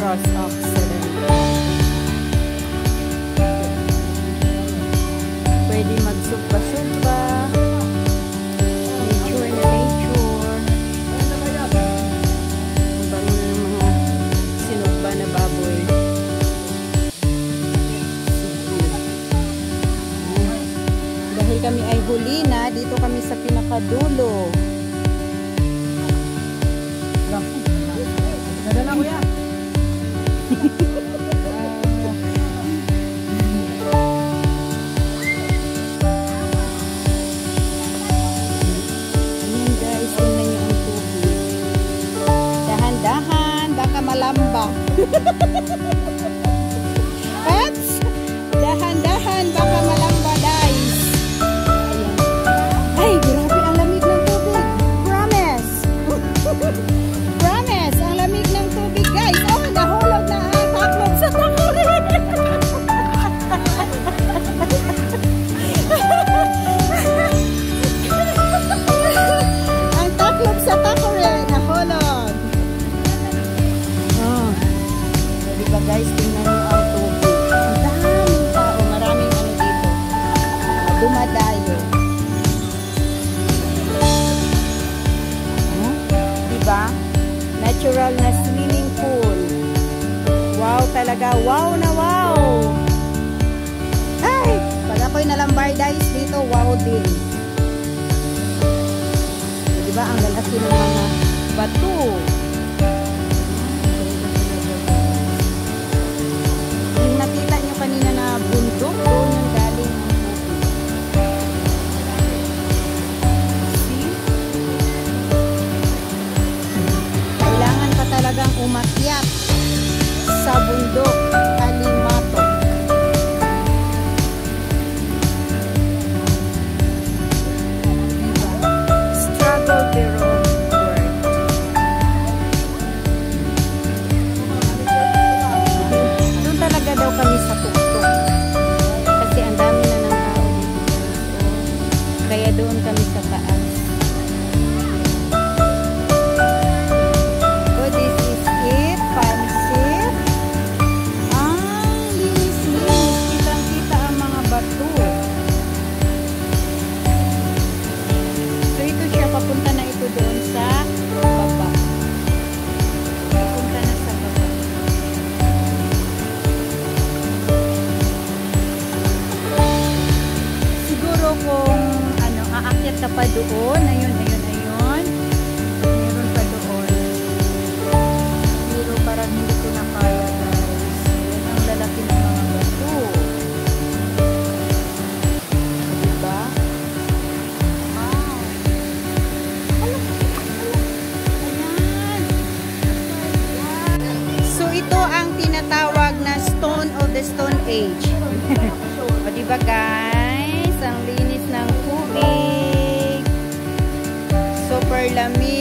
cross off sa ganito. Pwede magsugba-sugba. Nature na nature. Ang bango ng mga sinugba na baboy. Dahil kami ay huli na, dito kami sa pinakadulo. Nadala ko yan. Ayan guys, tingnan niyo ang tubig. Dahan-dahan, baka malamba. Oops! Dahan-dahan, baka malamba guys. Ayan. Ay, grabe ang lamig ng tubig. Promise! Promise! Ang lamig ng tubig guys. Oh, nahulog na ang taklog sa takurin. Ang taklog sa takurin. Nahulog. Oh. So, diba guys, tingnan nyo ang tubig. Ang daming tao. Maraming ano dito. Dumadayo. Diba? Natural na swimming pool. Wow talaga. Wow na wow. Ay! Pag ako'y nalambar guys dito, wow din. So, diba? Ang lalaki ng mga bato. Yung nakita nyo kanina na bundok, doon yung galing ang tubig. See? Kailangan pa talagang umakyat sa bundok Alimato. Diba? Struggle pero worth. Doon talaga daw kami sa tuktok. Kasi ang dami na ng tao dito. Kaya doon kami sa taas. So this is it. Pansit. Linis-linis. Kitang-kita ang mga bato. So ito siya. Papunta na ito doon sa baba. Papunta na sa baba. Siguro kung ano, aakyat ka pa doon. Ayun. Meron pa doon. Pero parang hindi ko na kaya guys. Yan ang lalaki ng mga bato. Diba? Wow. Ayan. So ito ang tinatawag na Stone of the Stone Age. O diba guys? Ang linis ng tubig. Super lamig.